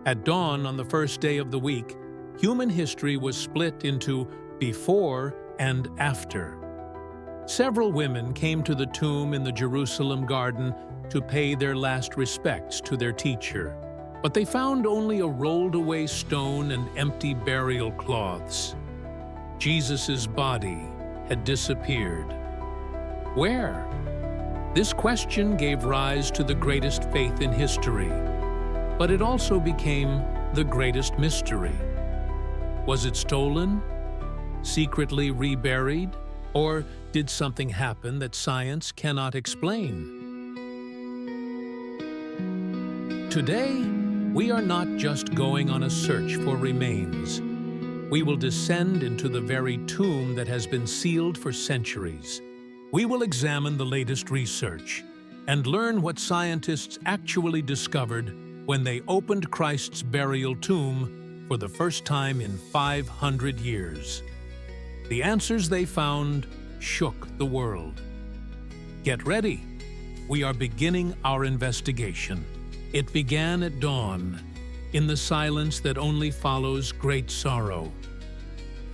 At dawn on the first day of the week, human history was split into before and after. Several women came to the tomb in the Jerusalem garden to pay their last respects to their teacher, but they found only a rolled-away stone and empty burial cloths. Jesus' body had disappeared. Where? This question gave rise to the greatest faith in history, but it also became the greatest mystery. Was it stolen? Secretly reburied? Or did something happen that science cannot explain? Today, we are not just going on a search for remains. We will descend into the very tomb that has been sealed for centuries. We will examine the latest research and learn what scientists actually discovered when they opened Christ's burial tomb for the first time in 500 years. The answers they found shook the world. Get ready. We are beginning our investigation. It began at dawn, in the silence that only follows great sorrow.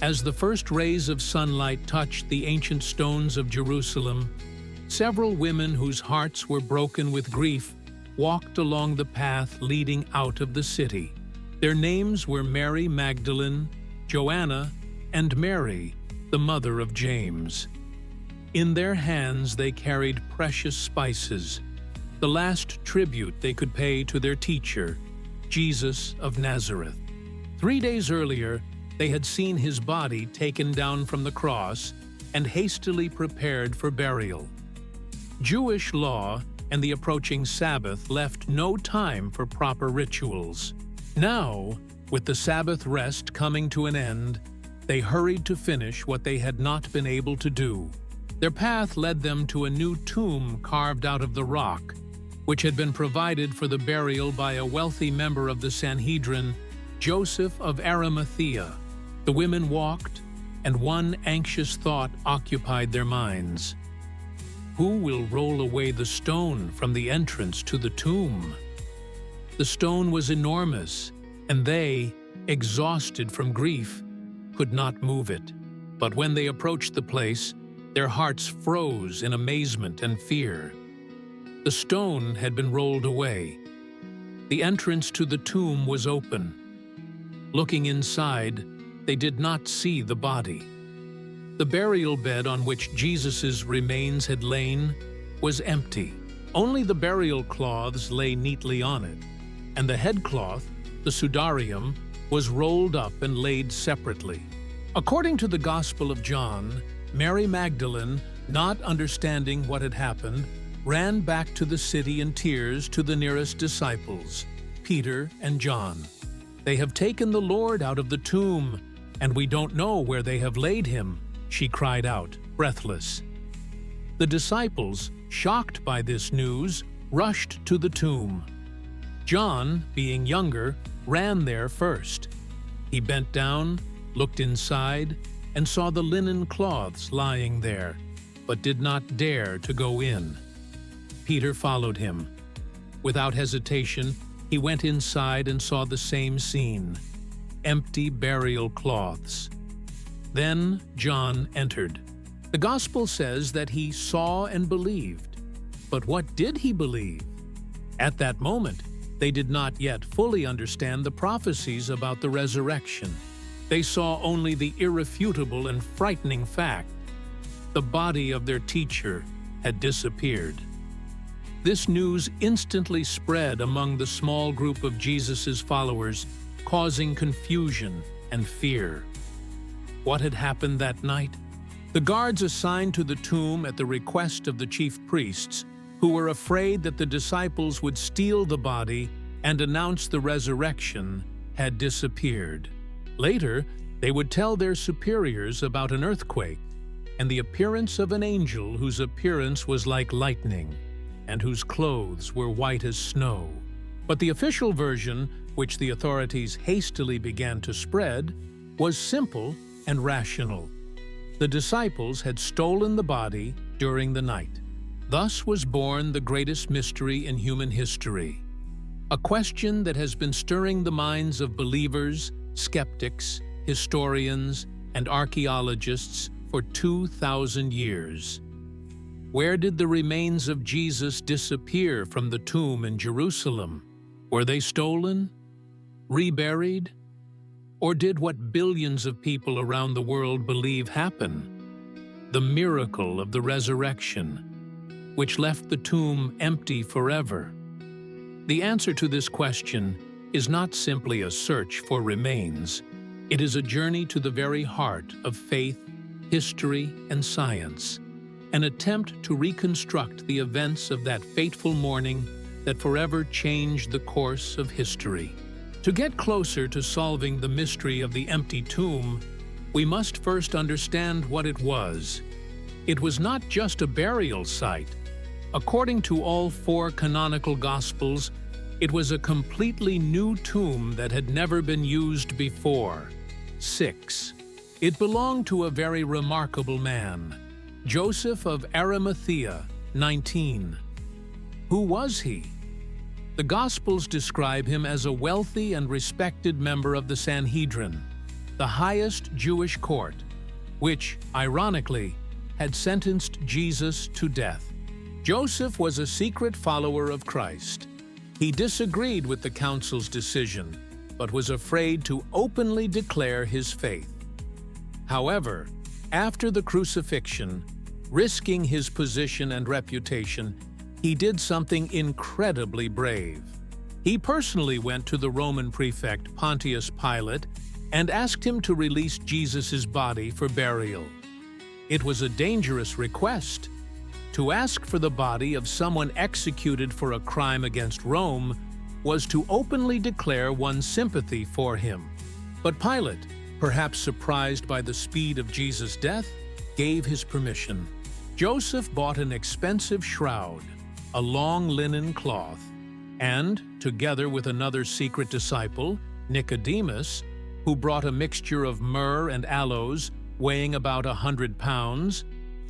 As the first rays of sunlight touched the ancient stones of Jerusalem, several women whose hearts were broken with grief walked along the path leading out of the city. Their names were Mary Magdalene, Joanna, and Mary, the mother of James. In their hands they carried precious spices, the last tribute they could pay to their teacher, Jesus of Nazareth. 3 days earlier, they had seen his body taken down from the cross and hastily prepared for burial. Jewish law and the approaching Sabbath left no time for proper rituals. Now, with the Sabbath rest coming to an end, they hurried to finish what they had not been able to do. Their path led them to a new tomb carved out of the rock, which had been provided for the burial by a wealthy member of the Sanhedrin, Joseph of Arimathea. The women walked, and one anxious thought occupied their minds. Who will roll away the stone from the entrance to the tomb? The stone was enormous, and they, exhausted from grief, could not move it. But when they approached the place, their hearts froze in amazement and fear. The stone had been rolled away. The entrance to the tomb was open. Looking inside, they did not see the body. The burial bed on which Jesus' remains had lain was empty. Only the burial cloths lay neatly on it, and the headcloth, the sudarium, was rolled up and laid separately. According to the Gospel of John, Mary Magdalene, not understanding what had happened, ran back to the city in tears to the nearest disciples, Peter and John. "They have taken the Lord out of the tomb, and we don't know where they have laid him," she cried out, breathless. The disciples, shocked by this news, rushed to the tomb. John, being younger, ran there first. He bent down, looked inside, and saw the linen cloths lying there, but did not dare to go in. Peter followed him. Without hesitation, he went inside and saw the same scene: empty burial cloths. Then John entered. The Gospel says that he saw and believed. But what did he believe? At that moment, they did not yet fully understand the prophecies about the resurrection. They saw only the irrefutable and frightening fact: the body of their teacher had disappeared. This news instantly spread among the small group of Jesus' followers, causing confusion and fear. What had happened that night? The guards assigned to the tomb at the request of the chief priests, who were afraid that the disciples would steal the body and announce the resurrection, had disappeared. Later, they would tell their superiors about an earthquake and the appearance of an angel whose appearance was like lightning and whose clothes were white as snow. But the official version, which the authorities hastily began to spread, was simple and rational. The disciples had stolen the body during the night. Thus was born the greatest mystery in human history. A question that has been stirring the minds of believers, skeptics, historians, and archaeologists for 2,000 years. Where did the remains of Jesus disappear from the tomb in Jerusalem? Were they stolen? Reburied? Or did what billions of people around the world believe happen? The miracle of the resurrection, which left the tomb empty forever. The answer to this question is not simply a search for remains. It is a journey to the very heart of faith, history, and science, an attempt to reconstruct the events of that fateful morning that forever changed the course of history. To get closer to solving the mystery of the empty tomb, we must first understand what it was. It was not just a burial site. According to all 4 canonical Gospels, it was a completely new tomb that had never been used before. 6. It belonged to a very remarkable man, Joseph of Arimathea, 19. Who was he? The Gospels describe him as a wealthy and respected member of the Sanhedrin, the highest Jewish court, which, ironically, had sentenced Jesus to death. Joseph was a secret follower of Christ. He disagreed with the council's decision, but was afraid to openly declare his faith. However, after the crucifixion, risking his position and reputation, he did something incredibly brave. He personally went to the Roman prefect Pontius Pilate and asked him to release Jesus' body for burial. It was a dangerous request. To ask for the body of someone executed for a crime against Rome was to openly declare one's sympathy for him. But Pilate, perhaps surprised by the speed of Jesus' death, gave his permission. Joseph bought an expensive shroud, a long linen cloth, and, together with another secret disciple, Nicodemus, who brought a mixture of myrrh and aloes weighing about 100 pounds,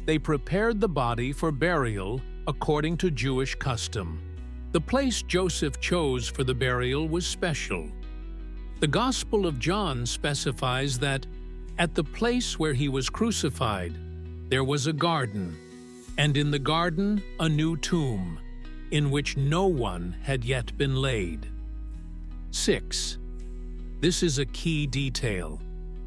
they prepared the body for burial according to Jewish custom. The place Joseph chose for the burial was special. The Gospel of John specifies that, at the place where he was crucified, there was a garden, and in the garden a new tomb, in which no one had yet been laid. 6. This is a key detail.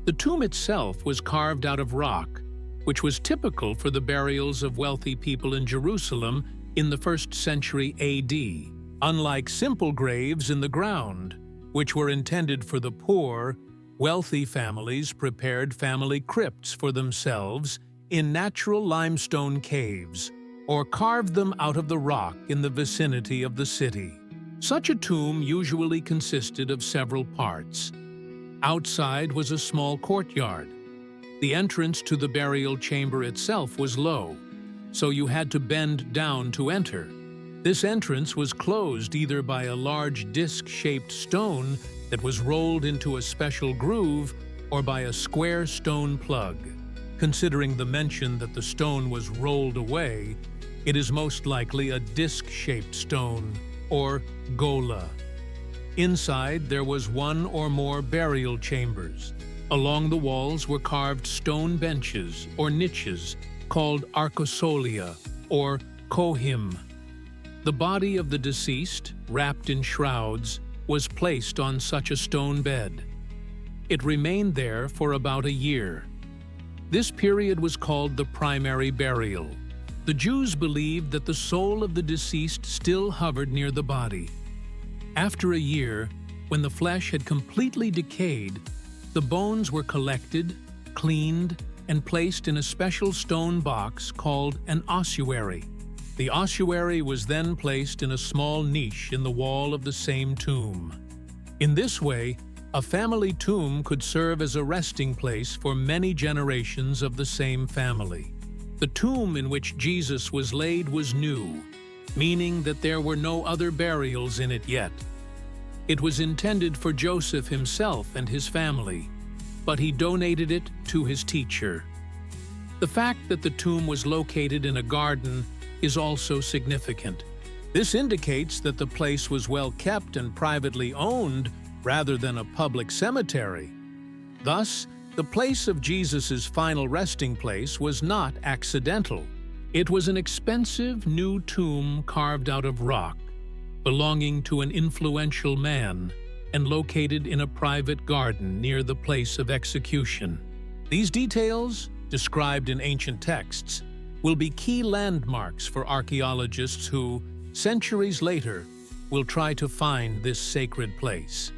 The tomb itself was carved out of rock, which was typical for the burials of wealthy people in Jerusalem in the 1st century AD, unlike simple graves in the ground, which were intended for the poor. Wealthy families prepared family crypts for themselves in natural limestone caves, or carved them out of the rock in the vicinity of the city. Such a tomb usually consisted of several parts. Outside was a small courtyard. The entrance to the burial chamber itself was low, so you had to bend down to enter. This entrance was closed either by a large disc-shaped stone that was rolled into a special groove or by a square stone plug. Considering the mention that the stone was rolled away, it is most likely a disc-shaped stone, or gola. Inside there was one or more burial chambers. Along the walls were carved stone benches or niches called arcosolia or kohim. The body of the deceased, wrapped in shrouds, was placed on such a stone bed. It remained there for about a year. This period was called the primary burial. The Jews believed that the soul of the deceased still hovered near the body. After a year, when the flesh had completely decayed, the bones were collected, cleaned, and placed in a special stone box called an ossuary. The ossuary was then placed in a small niche in the wall of the same tomb. In this way, a family tomb could serve as a resting place for many generations of the same family. The tomb in which Jesus was laid was new, meaning that there were no other burials in it yet. It was intended for Joseph himself and his family, but he donated it to his teacher. The fact that the tomb was located in a garden is also significant. This indicates that the place was well kept and privately owned rather than a public cemetery. Thus, the place of Jesus' final resting place was not accidental. It was an expensive new tomb carved out of rock, belonging to an influential man and located in a private garden near the place of execution. These details, described in ancient texts, will be key landmarks for archaeologists who, centuries later, will try to find this sacred place.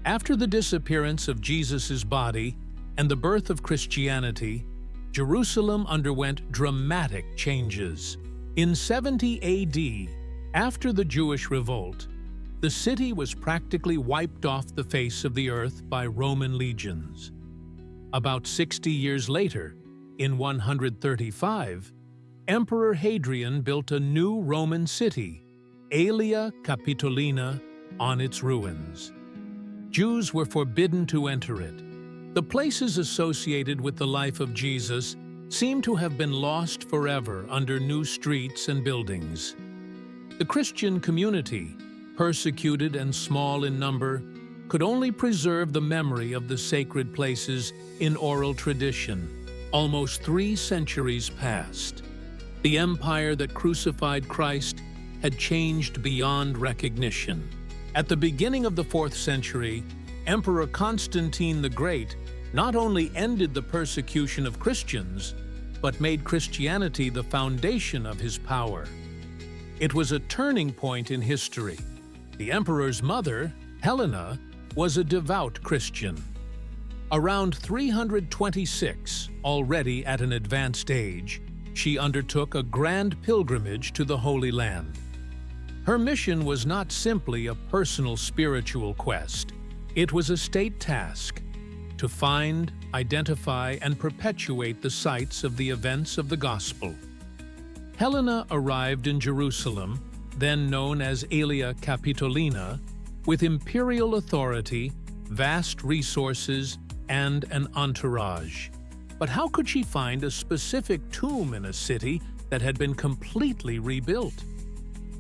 After the disappearance of Jesus' body and the birth of Christianity, Jerusalem underwent dramatic changes. In 70 AD, after the Jewish revolt, the city was practically wiped off the face of the earth by Roman legions. About 60 years later, in 135, Emperor Hadrian built a new Roman city, Aelia Capitolina, on its ruins. Jews were forbidden to enter it. The places associated with the life of Jesus seem to have been lost forever under new streets and buildings. The Christian community, persecuted and small in number, could only preserve the memory of the sacred places in oral tradition. Almost 3 centuries passed. The empire that crucified Christ had changed beyond recognition. At the beginning of the 4th century, Emperor Constantine the Great not only ended the persecution of Christians, but made Christianity the foundation of his power. It was a turning point in history. The emperor's mother, Helena, was a devout Christian. Around 326, already at an advanced age, she undertook a grand pilgrimage to the Holy Land. Her mission was not simply a personal spiritual quest. It was a state task to find, identify, and perpetuate the sites of the events of the Gospel. Helena arrived in Jerusalem, then known as Aelia Capitolina, with imperial authority, vast resources, and an entourage. But how could she find a specific tomb in a city that had been completely rebuilt?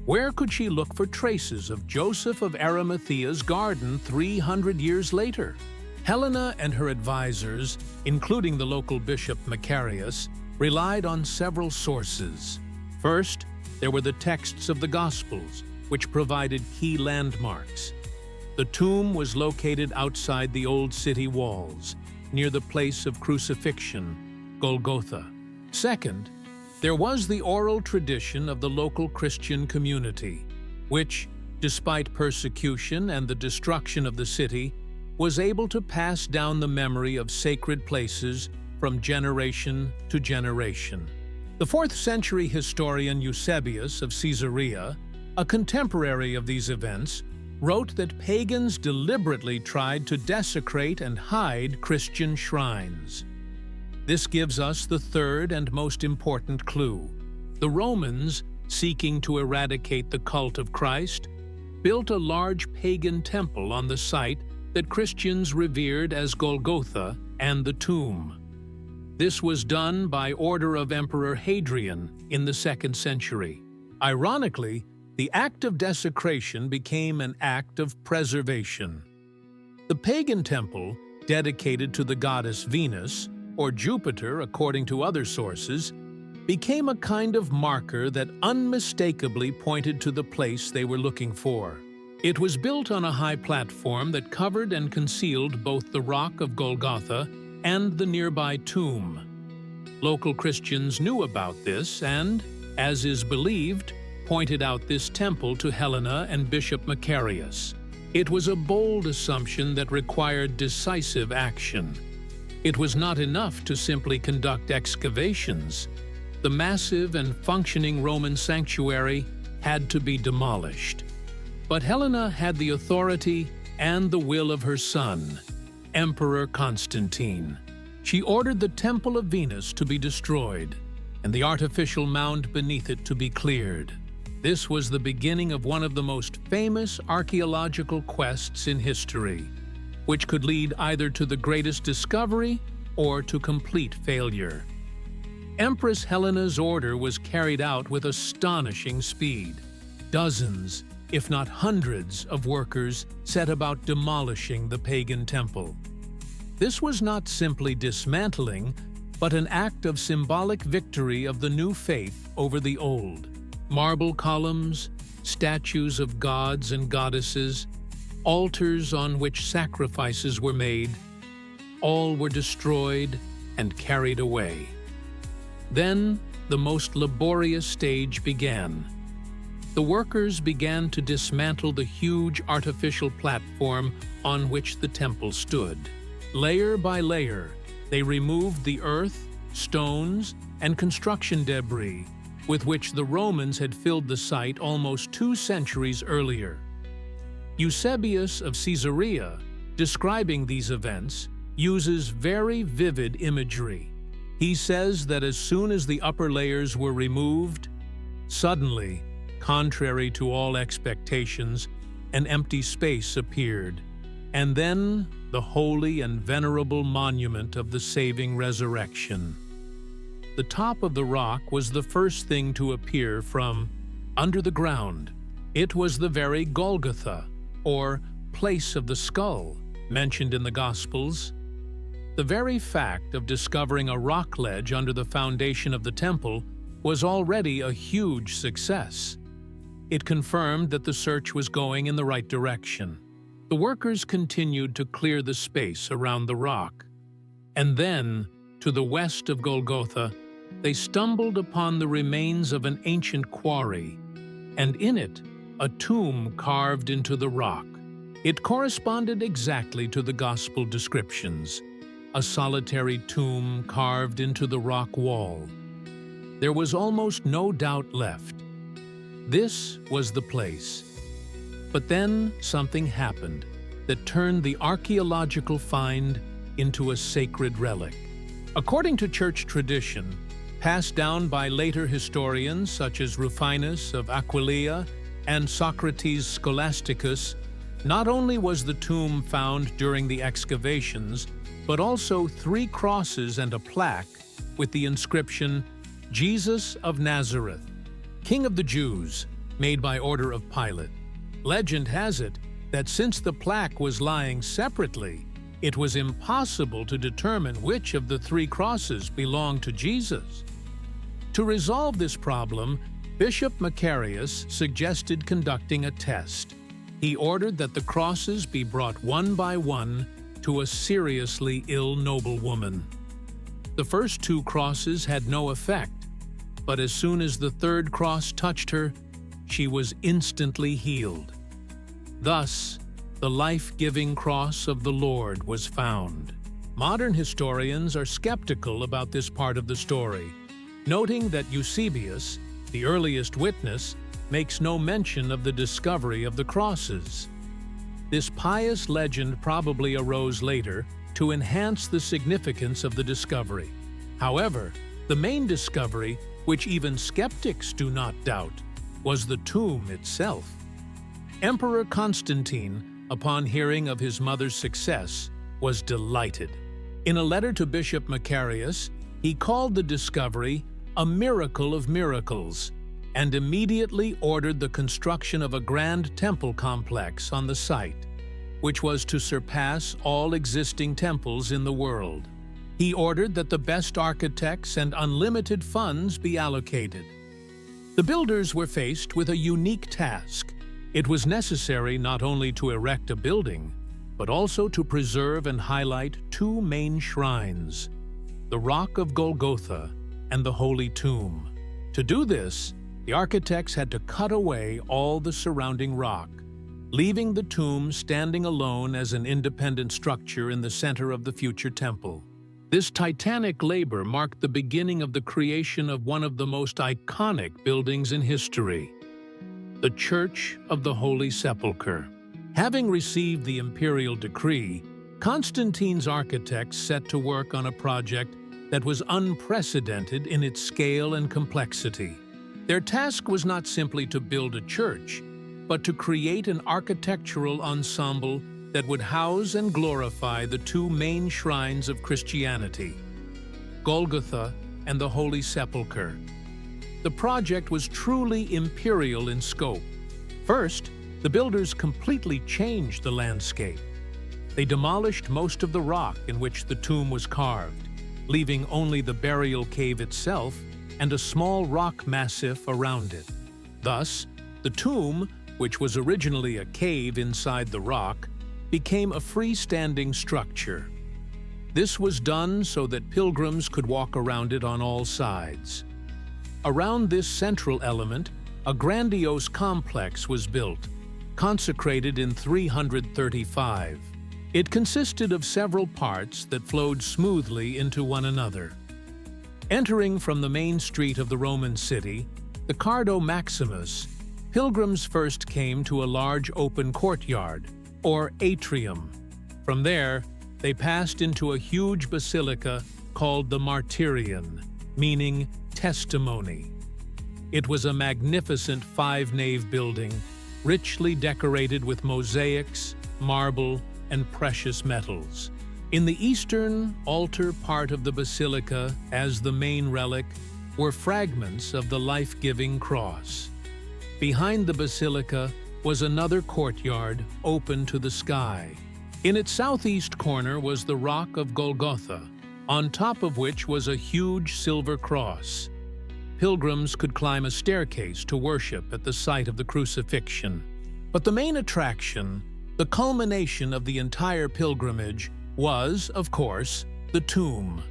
Where could she look for traces of Joseph of Arimathea's garden 300 years later? Helena and her advisors, including the local bishop Macarius, relied on several sources. First, there were the texts of the Gospels, which provided key landmarks. The tomb was located outside the old city walls, near the place of crucifixion, Golgotha. Second, there was the oral tradition of the local Christian community, which, despite persecution and the destruction of the city, was able to pass down the memory of sacred places from generation to generation. The 4th century historian Eusebius of Caesarea, a contemporary of these events, wrote that pagans deliberately tried to desecrate and hide Christian shrines. This gives us the third and most important clue. The Romans, seeking to eradicate the cult of Christ, built a large pagan temple on the site that Christians revered as Golgotha and the tomb. This was done by order of Emperor Hadrian in the 2nd century. Ironically, the act of desecration became an act of preservation. The pagan temple, dedicated to the goddess Venus, or Jupiter according to other sources, became a kind of marker that unmistakably pointed to the place they were looking for. It was built on a high platform that covered and concealed both the rock of Golgotha and the nearby tomb. Local Christians knew about this and, as is believed, pointed out this temple to Helena and Bishop Macarius. It was a bold assumption that required decisive action. It was not enough to simply conduct excavations. The massive and functioning Roman sanctuary had to be demolished. But Helena had the authority and the will of her son, Emperor Constantine. She ordered the Temple of Venus to be destroyed and the artificial mound beneath it to be cleared. This was the beginning of one of the most famous archaeological quests in history, which could lead either to the greatest discovery or to complete failure. Empress Helena's order was carried out with astonishing speed. dozens, if not hundreds, of workers set about demolishing the pagan temple. This was not simply dismantling, but an act of symbolic victory of the new faith over the old. Marble columns, statues of gods and goddesses, altars on which sacrifices were made, all were destroyed and carried away. Then the most laborious stage began. The workers began to dismantle the huge artificial platform on which the temple stood. Layer by layer, they removed the earth, stones, and construction debris with which the Romans had filled the site almost 2 centuries earlier. Eusebius of Caesarea, describing these events, uses very vivid imagery. He says that as soon as the upper layers were removed, suddenly, contrary to all expectations, an empty space appeared, and then the holy and venerable monument of the saving resurrection. The top of the rock was the first thing to appear from under the ground. It was the very Golgotha, or place of the skull, mentioned in the Gospels. The very fact of discovering a rock ledge under the foundation of the temple was already a huge success. It confirmed that the search was going in the right direction. The workers continued to clear the space around the rock. And then, to the west of Golgotha, they stumbled upon the remains of an ancient quarry, and in it, a tomb carved into the rock. It corresponded exactly to the Gospel descriptions, a solitary tomb carved into the rock wall. There was almost no doubt left. This was the place. But then something happened that turned the archaeological find into a sacred relic. According to church tradition, passed down by later historians such as Rufinus of Aquileia and Socrates Scholasticus, not only was the tomb found during the excavations, but also 3 crosses and a plaque with the inscription, "Jesus of Nazareth, King of the Jews," made by order of Pilate. Legend has it that since the plaque was lying separately, it was impossible to determine which of the 3 crosses belonged to Jesus. To resolve this problem, Bishop Macarius suggested conducting a test. He ordered that the crosses be brought one by one to a seriously ill noblewoman. The first 2 crosses had no effect, but as soon as the 3rd cross touched her, she was instantly healed. Thus, the life-giving cross of the Lord was found. Modern historians are skeptical about this part of the story, noting that Eusebius, the earliest witness, makes no mention of the discovery of the crosses. This pious legend probably arose later to enhance the significance of the discovery. However, the main discovery, which even skeptics do not doubt, was the tomb itself. Emperor Constantine, upon hearing of his mother's success, was delighted. In a letter to Bishop Macarius, he called the discovery a miracle of miracles, and immediately ordered the construction of a grand temple complex on the site, which was to surpass all existing temples in the world. He ordered that the best architects and unlimited funds be allocated. The builders were faced with a unique task. It was necessary not only to erect a building, but also to preserve and highlight 2 main shrines, the Rock of Golgotha and the Holy Tomb. To do this, the architects had to cut away all the surrounding rock, leaving the tomb standing alone as an independent structure in the center of the future temple. This titanic labor marked the beginning of the creation of one of the most iconic buildings in history, the Church of the Holy Sepulchre. Having received the imperial decree, Constantine's architects set to work on a project that was unprecedented in its scale and complexity. Their task was not simply to build a church, but to create an architectural ensemble that would house and glorify the 2 main shrines of Christianity, Golgotha and the Holy Sepulchre. The project was truly imperial in scope, First, the builders completely changed the landscape. They demolished most of the rock in which the tomb was carved, leaving only the burial cave itself and a small rock massif around it. Thus, the tomb, which was originally a cave inside the rock, became a freestanding structure. This was done so that pilgrims could walk around it on all sides. Around this central element, a grandiose complex was built, consecrated in 335. It consisted of several parts that flowed smoothly into one another. Entering from the main street of the Roman city, the Cardo Maximus, pilgrims first came to a large open courtyard, or atrium. From there, they passed into a huge basilica called the Martyrion, meaning testimony. It was a magnificent five-nave building, richly decorated with mosaics, marble, and precious metals. In the eastern altar part of the basilica, as the main relic, were fragments of the life-giving cross. Behind the basilica was another courtyard open to the sky. In its southeast corner was the rock of Golgotha, on top of which was a huge silver cross. Pilgrims could climb a staircase to worship at the site of the crucifixion. But the main attraction, the culmination of the entire pilgrimage, was, of course, the tomb.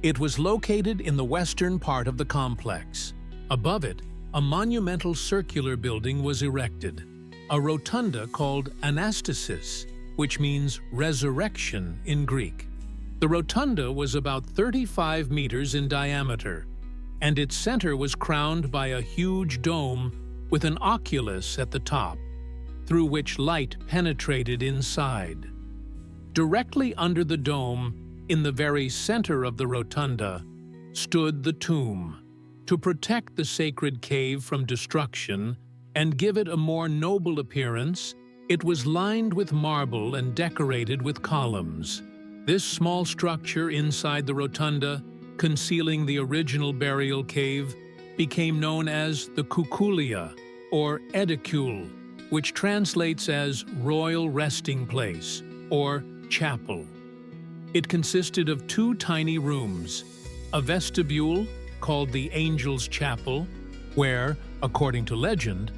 It was located in the western part of the complex. Above it, a monumental circular building was erected, a rotunda called anastasis, which means resurrection in Greek. The rotunda was about 35 meters in diameter, and its center was crowned by a huge dome with an oculus at the top, through which light penetrated inside. Directly under the dome, in the very center of the rotunda, stood the tomb. To protect the sacred cave from destruction and give it a more noble appearance, it was lined with marble and decorated with columns. This small structure inside the rotunda, concealing the original burial cave, became known as the cuculia, or edicule, which translates as royal resting place, or chapel. It consisted of two tiny rooms, a vestibule called the Angel's Chapel, where, according to legend,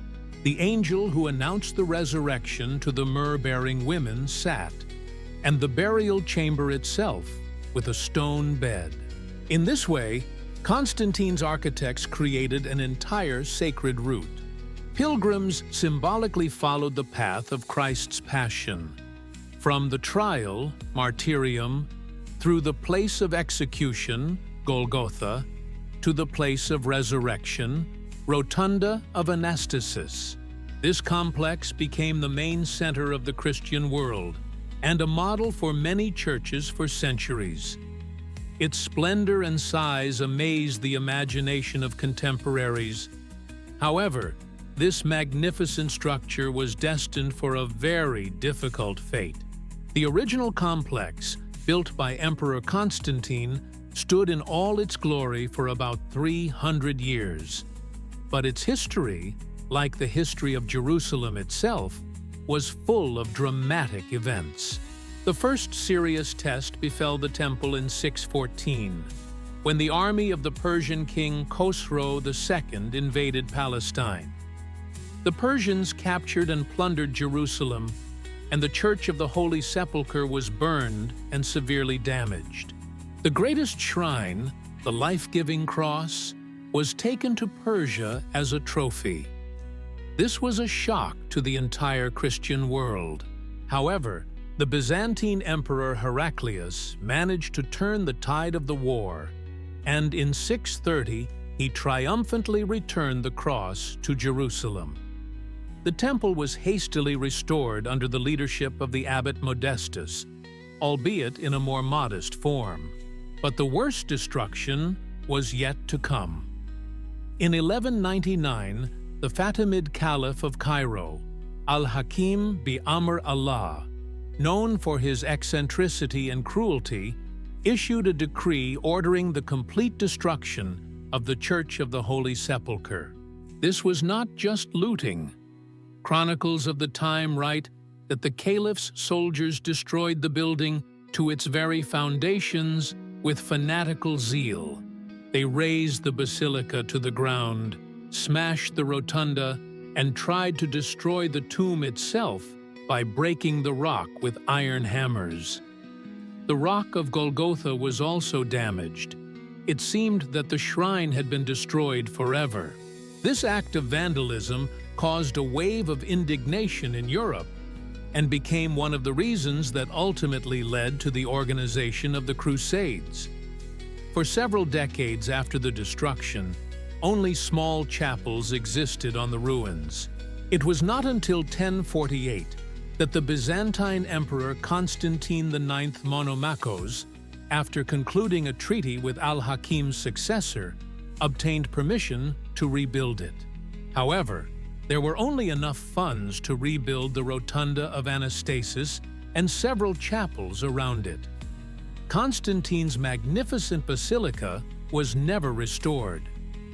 the angel who announced the resurrection to the myrrh-bearing women sat, and the burial chamber itself with a stone bed. In this way, Constantine's architects created an entire sacred route. Pilgrims symbolically followed the path of Christ's passion, from the trial, martyrium, through the place of execution, Golgotha, to the place of resurrection, Rotunda of Anastasis. This complex became the main center of the Christian world and a model for many churches for centuries. Its splendor and size amazed the imagination of contemporaries. However, this magnificent structure was destined for a very difficult fate. The original complex, built by Emperor Constantine, stood in all its glory for about 300 years. But its history, like the history of Jerusalem itself, was full of dramatic events. The first serious test befell the temple in 614, when the army of the Persian king Khosrow II invaded Palestine. The Persians captured and plundered Jerusalem, and the Church of the Holy Sepulchre was burned and severely damaged. The greatest shrine, the life-giving cross, was taken to Persia as a trophy. This was a shock to the entire Christian world. However, the Byzantine Emperor Heraclius managed to turn the tide of the war, and in 630 he triumphantly returned the cross to Jerusalem. The temple was hastily restored under the leadership of the abbot Modestus, albeit in a more modest form. But the worst destruction was yet to come. In 1199, the Fatimid Caliph of Cairo, Al-Hakim bi-Amr Allah, known for his eccentricity and cruelty, issued a decree ordering the complete destruction of the Church of the Holy Sepulchre. This was not just looting. Chronicles of the time write that the caliph's soldiers destroyed the building to its very foundations with fanatical zeal. They razed the basilica to the ground, smashed the rotunda, and tried to destroy the tomb itself by breaking the rock with iron hammers. The rock of Golgotha was also damaged. It seemed that the shrine had been destroyed forever. This act of vandalism caused a wave of indignation in Europe and became one of the reasons that ultimately led to the organization of the Crusades. For several decades after the destruction, only small chapels existed on the ruins. It was not until 1048 that the Byzantine Emperor Constantine IX Monomachos, after concluding a treaty with al-Hakim's successor, obtained permission to rebuild it. However, there were only enough funds to rebuild the Rotunda of Anastasis and several chapels around it. Constantine's magnificent basilica was never restored.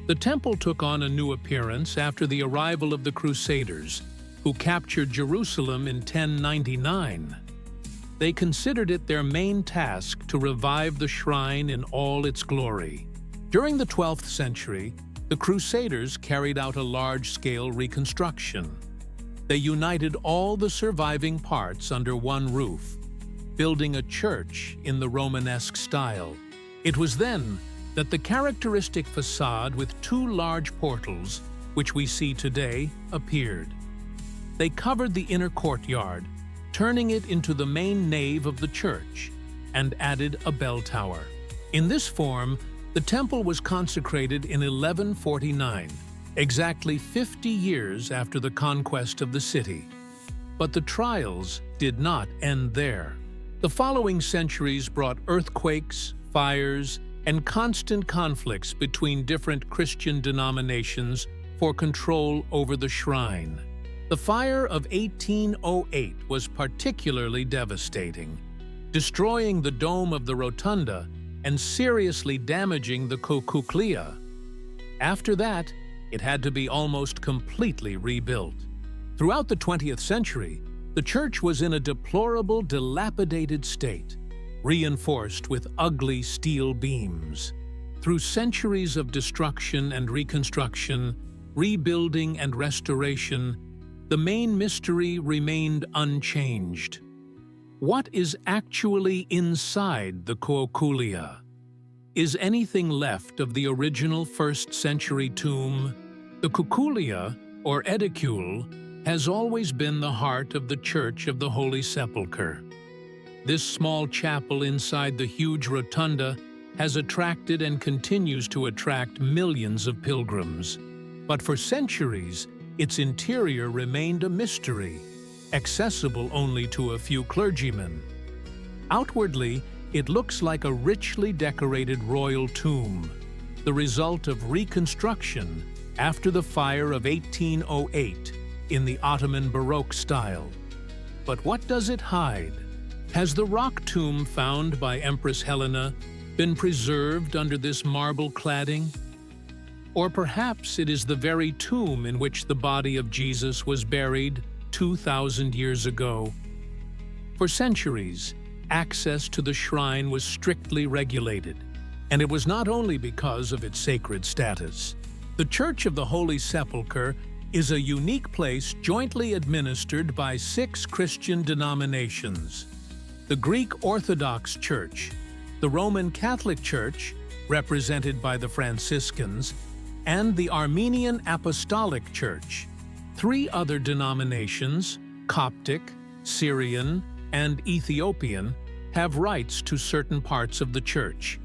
The temple took on a new appearance after the arrival of the Crusaders, who captured Jerusalem in 1099. They considered it their main task to revive the shrine in all its glory. During the 12th century, the Crusaders carried out a large-scale reconstruction. They united all the surviving parts under one roof, building a church in the Romanesque style. It was then that the characteristic facade with two large portals, which we see today, appeared. They covered the inner courtyard, turning it into the main nave of the church, and added a bell tower. In this form, the temple was consecrated in 1149, exactly 50 years after the conquest of the city. But the trials did not end there. The following centuries brought earthquakes, fires, and constant conflicts between different Christian denominations for control over the shrine. The fire of 1808 was particularly devastating, destroying the dome of the rotunda and seriously damaging the cochlea. After that, it had to be almost completely rebuilt. Throughout the 20th century, the church was in a deplorable, dilapidated state, reinforced with ugly steel beams. Through centuries of destruction and reconstruction, rebuilding and restoration, the main mystery remained unchanged. What is actually inside the cochlea? Is anything left of the original 1st century tomb? The cochlea, or edicule, has always been the heart of the Church of the Holy Sepulchre. This small chapel inside the huge rotunda has attracted and continues to attract millions of pilgrims. But for centuries, its interior remained a mystery, accessible only to a few clergymen. Outwardly, it looks like a richly decorated royal tomb, the result of reconstruction after the fire of 1808 in the Ottoman Baroque style. But what does it hide? Has the rock tomb found by Empress Helena been preserved under this marble cladding? Or perhaps it is the very tomb in which the body of Jesus was buried 2,000 years ago. For centuries, access to the shrine was strictly regulated, and it was not only because of its sacred status. The Church of the Holy Sepulchre is a unique place jointly administered by 6 Christian denominations: the Greek Orthodox Church, the Roman Catholic Church, represented by the Franciscans, and the Armenian Apostolic Church. 3 other denominations, Coptic, Syrian, and Ethiopian, have rights to certain parts of the church.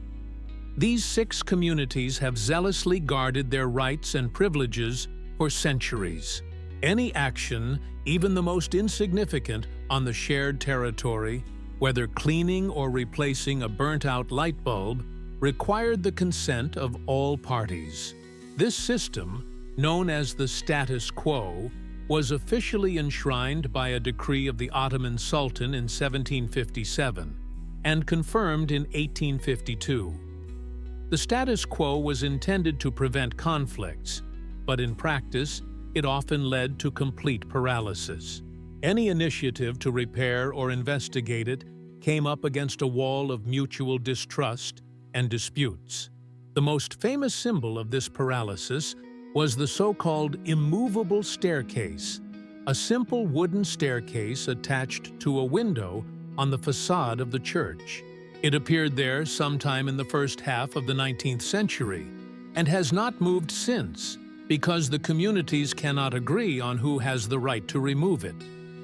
These 6 communities have zealously guarded their rights and privileges for centuries. Any action, even the most insignificant, on the shared territory, whether cleaning or replacing a burnt-out light bulb, required the consent of all parties. This system, known as the status quo, was officially enshrined by a decree of the Ottoman Sultan in 1757 and confirmed in 1852. The status quo was intended to prevent conflicts, but in practice, it often led to complete paralysis. Any initiative to repair or investigate it came up against a wall of mutual distrust and disputes. The most famous symbol of this paralysis was the so-called immovable staircase, a simple wooden staircase attached to a window on the facade of the church. It appeared there sometime in the first half of the 19th century and has not moved since because the communities cannot agree on who has the right to remove it.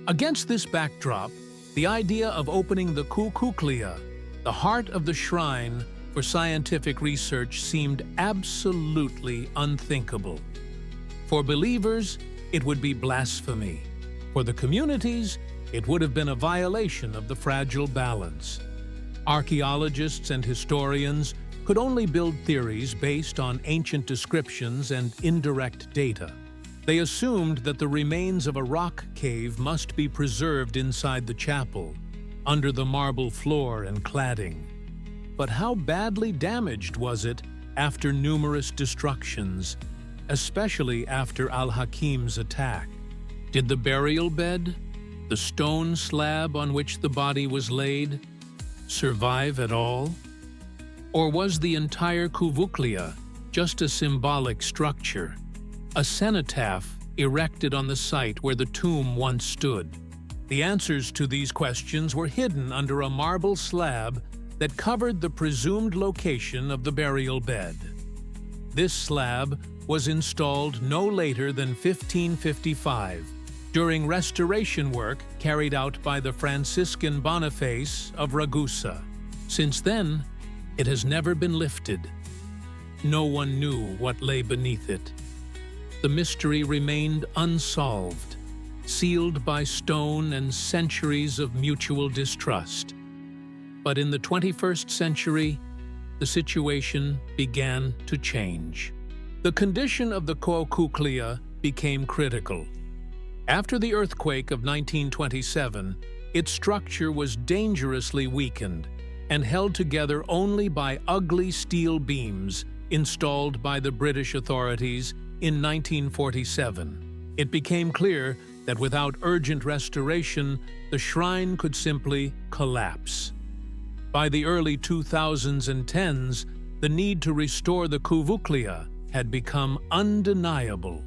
Against this backdrop, the idea of opening the crucifixion, the heart of the shrine, for scientific research seemed absolutely unthinkable. For believers, it would be blasphemy. For the communities, it would have been a violation of the fragile balance. Archaeologists and historians could only build theories based on ancient descriptions and indirect data. They assumed that the remains of a rock cave must be preserved inside the chapel, under the marble floor and cladding. But how badly damaged was it after numerous destructions, especially after Al-Hakim's attack? Did the burial bed, the stone slab on which the body was laid, survive at all? Or was the entire crucifixion just a symbolic structure, a cenotaph erected on the site where the tomb once stood? The answers to these questions were hidden under a marble slab that covered the presumed location of the burial bed. This slab was installed no later than 1555, during restoration work carried out by the Franciscan Boniface of Ragusa. Since then, it has never been lifted. No one knew what lay beneath it. The mystery remained unsolved, sealed by stone and centuries of mutual distrust. But in the 21st century, the situation began to change. The condition of the crucifixion became critical. After the earthquake of 1927, its structure was dangerously weakened and held together only by ugly steel beams installed by the British authorities in 1947. It became clear that without urgent restoration, the shrine could simply collapse. By the early 2000s and 10s, the need to restore the crucifixion had become undeniable.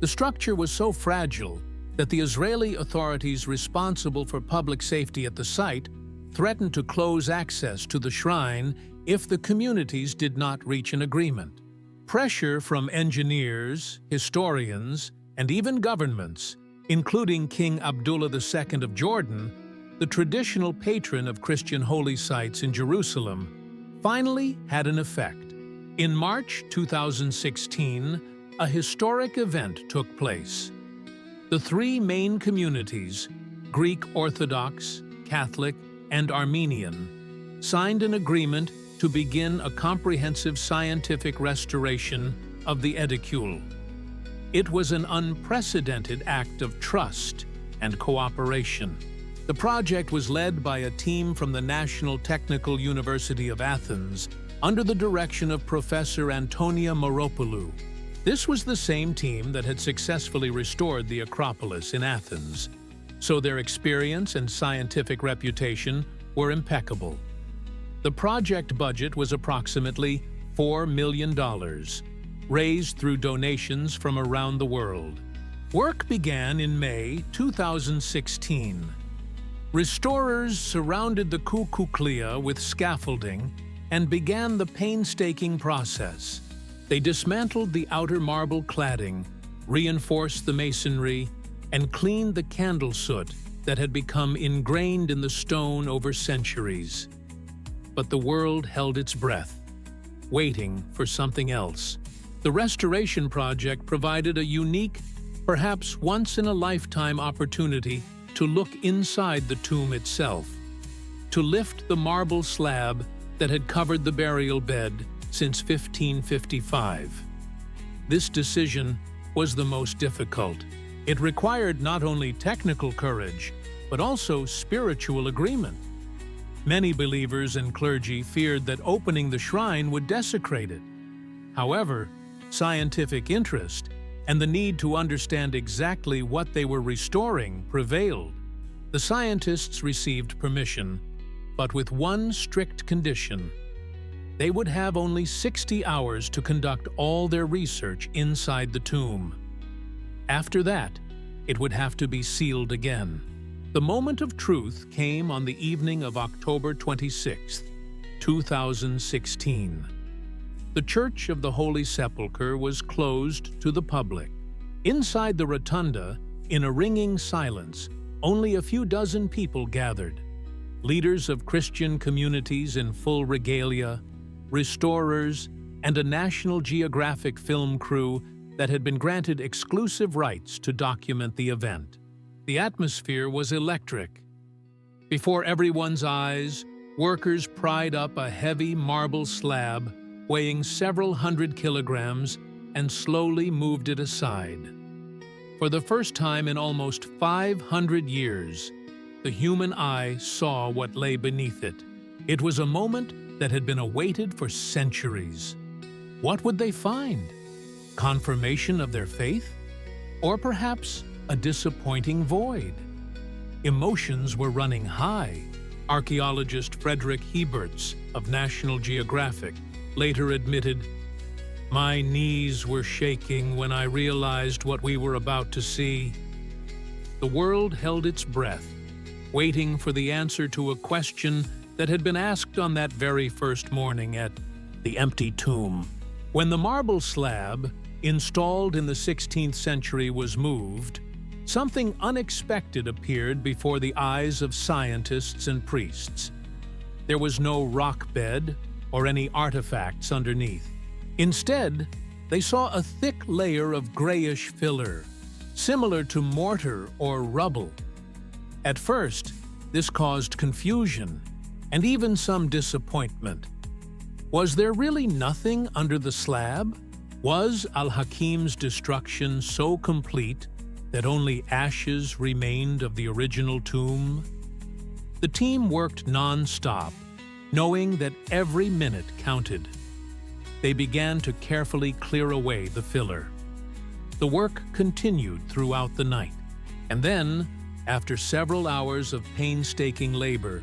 The structure was so fragile that the Israeli authorities responsible for public safety at the site threatened to close access to the shrine if the communities did not reach an agreement. Pressure from engineers, historians, and even governments, including King Abdullah II of Jordan, the traditional patron of Christian holy sites in Jerusalem, finally had an effect. In March 2016, a historic event took place. The three main communities, Greek Orthodox, Catholic, and Armenian, signed an agreement to begin a comprehensive scientific restoration of the edicule. It was an unprecedented act of trust and cooperation. The project was led by a team from the National Technical University of Athens under the direction of Professor Antonia Moropoulou. This was the same team that had successfully restored the Acropolis in Athens, so their experience and scientific reputation were impeccable. The project budget was approximately $4 million, raised through donations from around the world. Work began in May 2016. Restorers surrounded the crucifixion with scaffolding and began the painstaking process. They dismantled the outer marble cladding, reinforced the masonry, and cleaned the candle soot that had become ingrained in the stone over centuries. But the world held its breath, waiting for something else. The restoration project provided a unique, perhaps once-in-a-lifetime opportunity to look inside the tomb itself, to lift the marble slab that had covered the burial bed since 1555. This decision was the most difficult. It required not only technical courage, but also spiritual agreement. Many believers and clergy feared that opening the shrine would desecrate it. However, scientific interest and the need to understand exactly what they were restoring prevailed. The scientists received permission, but with one strict condition. They would have only 60 hours to conduct all their research inside the tomb. After that, it would have to be sealed again. The moment of truth came on the evening of October 26, 2016. The Church of the Holy Sepulchre was closed to the public. Inside the rotunda, in a ringing silence, only a few dozen people gathered. Leaders of Christian communities in full regalia, restorers, and a National Geographic film crew that had been granted exclusive rights to document the event. The atmosphere was electric. Before everyone's eyes, workers pried up a heavy marble slab weighing several hundred kilograms and slowly moved it aside. For the first time in almost 500 years, the human eye saw what lay beneath it. It was a moment that had been awaited for centuries. What would they find? Confirmation of their faith? Or perhaps a disappointing void? Emotions were running high. Archaeologist Frederick Heberts of National Geographic later admitted, "My knees were shaking when I realized what we were about to see." The world held its breath, waiting for the answer to a question that had been asked on that very first morning at the empty tomb. When the marble slab, installed in the 16th century, was moved, something unexpected appeared before the eyes of scientists and priests. There was no rock bed or any artifacts underneath. Instead, they saw a thick layer of grayish filler, similar to mortar or rubble. At first, this caused confusion and even some disappointment. Was there really nothing under the slab? Was Al-Hakim's destruction so complete that only ashes remained of the original tomb? The team worked non-stop, knowing that every minute counted. They began to carefully clear away the filler. The work continued throughout the night, and then, after several hours of painstaking labor,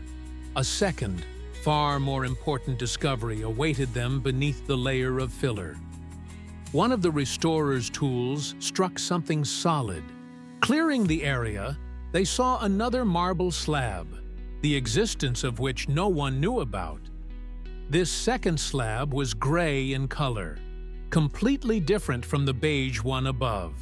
a second, far more important discovery awaited them beneath the layer of filler. One of the restorer's tools struck something solid. Clearing the area, they saw another marble slab, the existence of which no one knew about. This second slab was gray in color, completely different from the beige one above.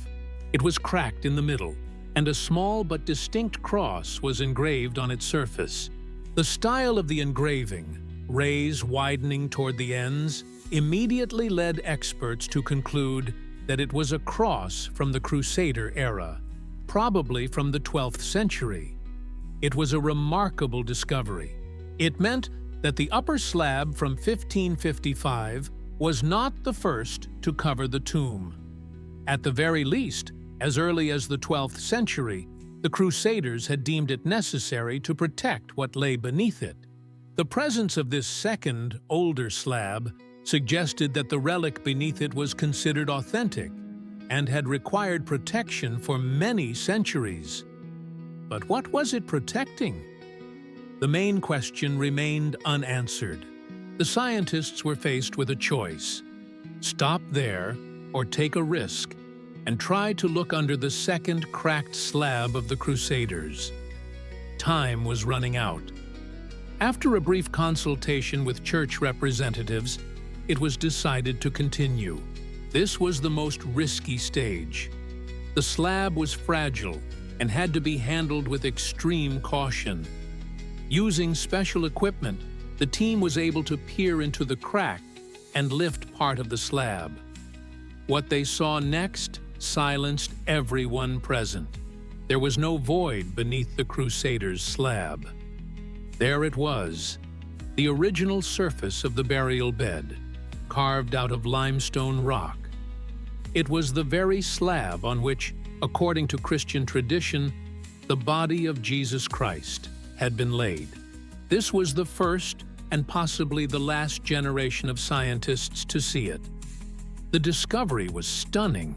It was cracked in the middle, and a small but distinct cross was engraved on its surface. The style of the engraving, rays widening toward the ends, immediately led experts to conclude that it was a cross from the Crusader era, probably from the 12th century. It was a remarkable discovery. It meant that the upper slab from 1555 was not the first to cover the tomb. At the very least, as early as the 12th century, the Crusaders had deemed it necessary to protect what lay beneath it. The presence of this second, older slab suggested that the relic beneath it was considered authentic and had required protection for many centuries. But what was it protecting? The main question remained unanswered. The scientists were faced with a choice: stop there or take a risk and try to look under the second cracked slab of the Crusaders. Time was running out. After a brief consultation with church representatives, it was decided to continue. This was the most risky stage. The slab was fragile and had to be handled with extreme caution. Using special equipment, the team was able to peer into the crack and lift part of the slab. What they saw next silenced everyone present. There was no void beneath the Crusaders' slab. There it was, the original surface of the burial bed, carved out of limestone rock. It was the very slab on which, according to Christian tradition, the body of Jesus Christ had been laid. This was the first and possibly the last generation of scientists to see it. The discovery was stunning.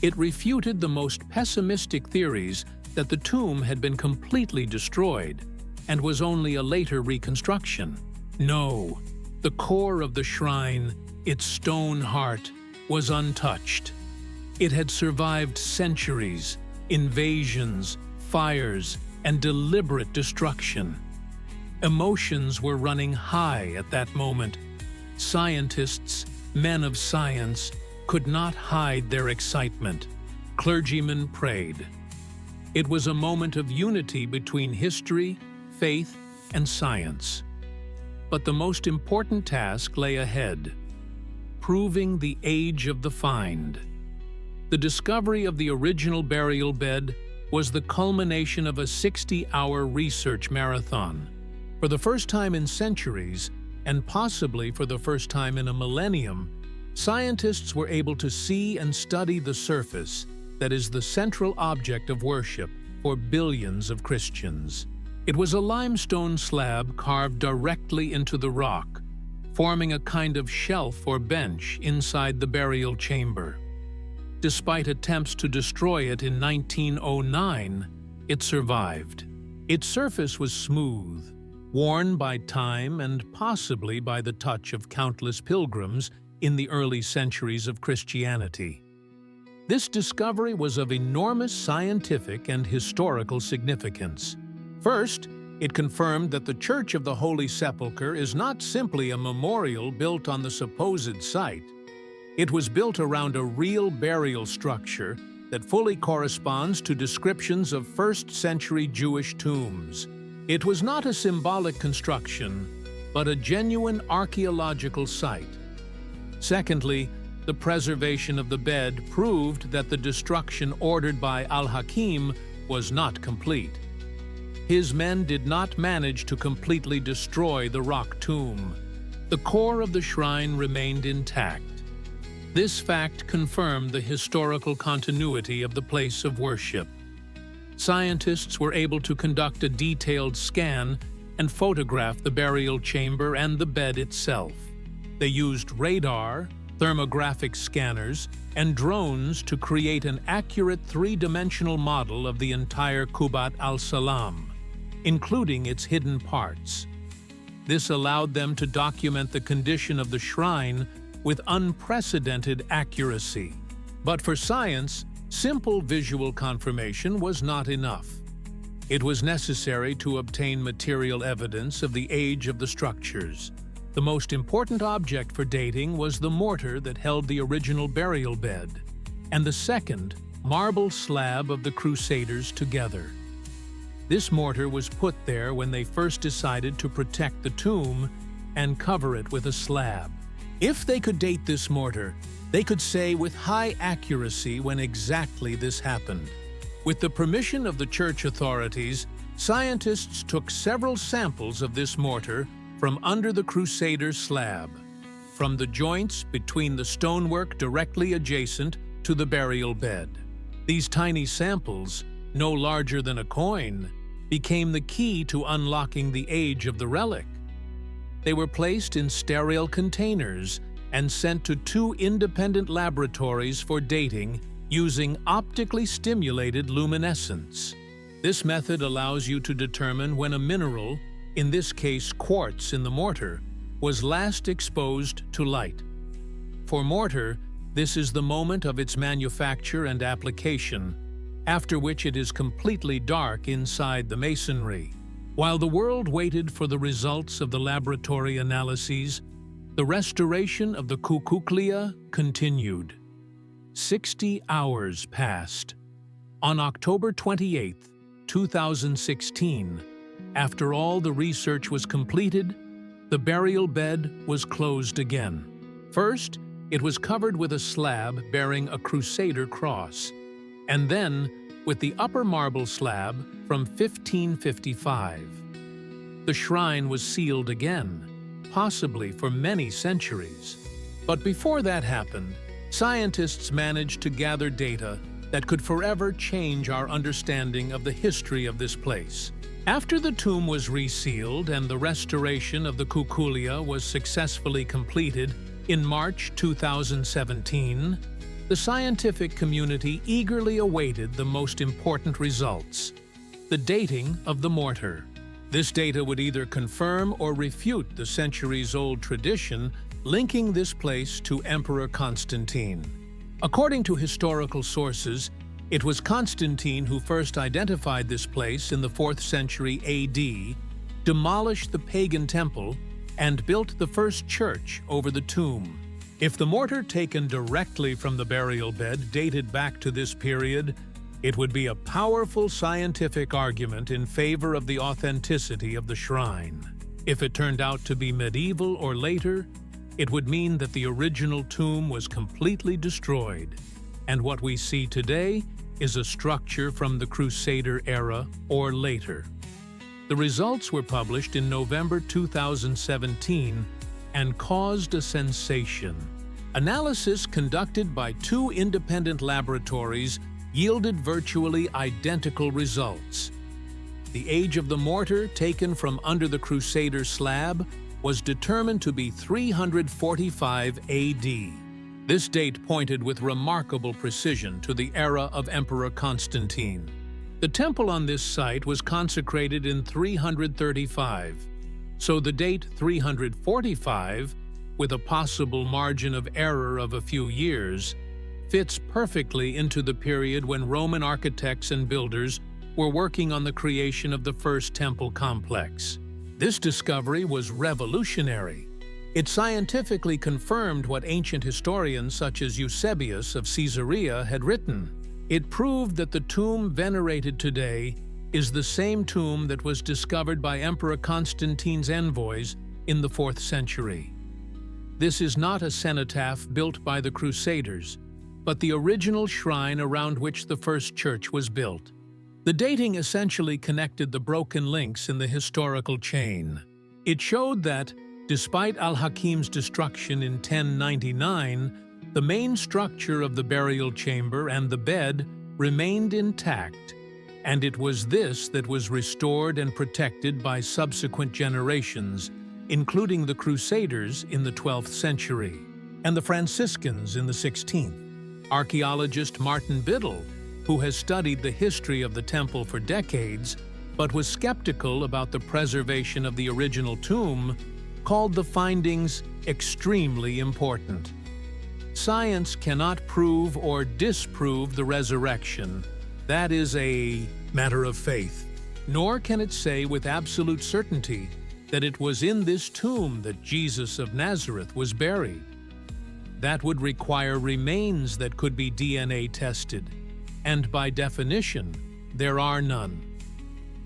It refuted the most pessimistic theories that the tomb had been completely destroyed and was only a later reconstruction. No, the core of the shrine, its stone heart, was untouched. It had survived centuries, invasions, fires, and deliberate destruction. Emotions were running high at that moment. Scientists, men of science, could not hide their excitement. Clergymen prayed. It was a moment of unity between history, faith, and science. But the most important task lay ahead: proving the age of the find. The discovery of the original burial bed was the culmination of a 60-hour research marathon. For the first time in centuries, and possibly for the first time in a millennium, scientists were able to see and study the surface that is the central object of worship for billions of Christians. It was a limestone slab carved directly into the rock, forming a kind of shelf or bench inside the burial chamber. Despite attempts to destroy it in 1909, it survived. Its surface was smooth, worn by time and possibly by the touch of countless pilgrims in the early centuries of Christianity. This discovery was of enormous scientific and historical significance. First, it confirmed that the Church of the Holy Sepulchre is not simply a memorial built on the supposed site. It was built around a real burial structure that fully corresponds to descriptions of first-century Jewish tombs. It was not a symbolic construction, but a genuine archaeological site. Secondly, the preservation of the bed proved that the destruction ordered by Al-Hakim was not complete. His men did not manage to completely destroy the rock tomb. The core of the shrine remained intact. This fact confirmed the historical continuity of the place of worship. Scientists were able to conduct a detailed scan and photograph the burial chamber and the bed itself. They used radar, thermographic scanners, and drones to create an accurate three-dimensional model of the entire Qubat al-Salam, including its hidden parts. This allowed them to document the condition of the shrine with unprecedented accuracy. But for science, simple visual confirmation was not enough. It was necessary to obtain material evidence of the age of the structures. The most important object for dating was the mortar that held the original burial bed, and the second, marble slab of the Crusaders together. This mortar was put there when they first decided to protect the tomb and cover it with a slab. If they could date this mortar, they could say with high accuracy when exactly this happened. With the permission of the church authorities, scientists took several samples of this mortar from under the Crusader slab, from the joints between the stonework directly adjacent to the burial bed. These tiny samples, no larger than a coin, became the key to unlocking the age of the relic. They were placed in sterile containers and sent to 2 independent laboratories for dating using optically stimulated luminescence. This method allows you to determine when a mineral, in this case quartz in the mortar, was last exposed to light. For mortar, this is the moment of its manufacture and application, after which it is completely dark inside the masonry. While the world waited for the results of the laboratory analyses, the restoration of the Cucuclia continued. 60 hours passed. On October 28, 2016, after all the research was completed, the burial bed was closed again. First, it was covered with a slab bearing a Crusader cross, and then with the upper marble slab from 1555. The shrine was sealed again, possibly for many centuries. But before that happened, scientists managed to gather data that could forever change our understanding of the history of this place. After the tomb was resealed and the restoration of the Cuculia was successfully completed in March 2017, The scientific community eagerly awaited the most important results: the dating of the mortar. This data would either confirm or refute the centuries-old tradition linking this place to Emperor Constantine. According to historical sources, it was Constantine who first identified this place in the 4th century AD, demolished the pagan temple, and built the first church over the tomb. If the mortar taken directly from the burial bed dated back to this period, it would be a powerful scientific argument in favor of the authenticity of the shrine. If it turned out to be medieval or later, it would mean that the original tomb was completely destroyed, and what we see today is a structure from the Crusader era or later. The results were published in November 2017 and caused a sensation. Analysis conducted by 2 independent laboratories yielded virtually identical results. The age of the mortar taken from under the Crusader slab was determined to be 345 AD. This date pointed with remarkable precision to the era of Emperor Constantine. The temple on this site was consecrated in 335, so the date 345, with a possible margin of error of a few years, fits perfectly into the period when Roman architects and builders were working on the creation of the first temple complex. This discovery was revolutionary. It scientifically confirmed what ancient historians such as Eusebius of Caesarea had written. It proved that the tomb venerated today is the same tomb that was discovered by Emperor Constantine's envoys in the 4th century. This is not a cenotaph built by the Crusaders, but the original shrine around which the first church was built. The dating essentially connected the broken links in the historical chain. It showed that, despite al-Hakim's destruction in 1099, the main structure of the burial chamber and the bed remained intact, and it was this that was restored and protected by subsequent generations, including the Crusaders in the 12th century and the Franciscans in the 16th. Archaeologist Martin Biddle, who has studied the history of the temple for decades but was skeptical about the preservation of the original tomb, called the findings extremely important. Science cannot prove or disprove the resurrection. That is a matter of faith. Nor can it say with absolute certainty that it was in this tomb that Jesus of Nazareth was buried. That would require remains that could be DNA tested, and by definition, there are none.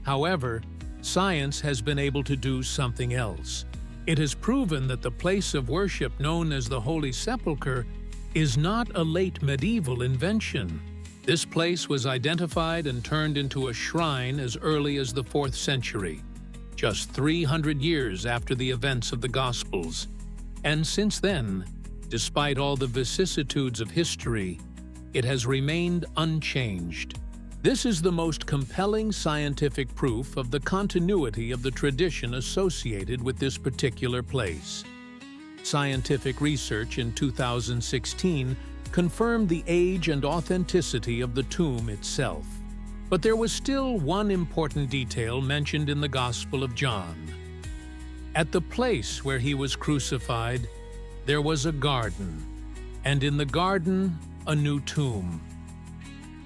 However, science has been able to do something else. It has proven that the place of worship known as the Holy Sepulchre is not a late medieval invention. This place was identified and turned into a shrine as early as the 4th century, just 300 years after the events of the Gospels. And since then, despite all the vicissitudes of history, it has remained unchanged. This is the most compelling scientific proof of the continuity of the tradition associated with this particular place. Scientific research in 2016 confirmed the age and authenticity of the tomb itself. But there was still one important detail mentioned in the Gospel of John. At the place where he was crucified, there was a garden, and in the garden, a new tomb.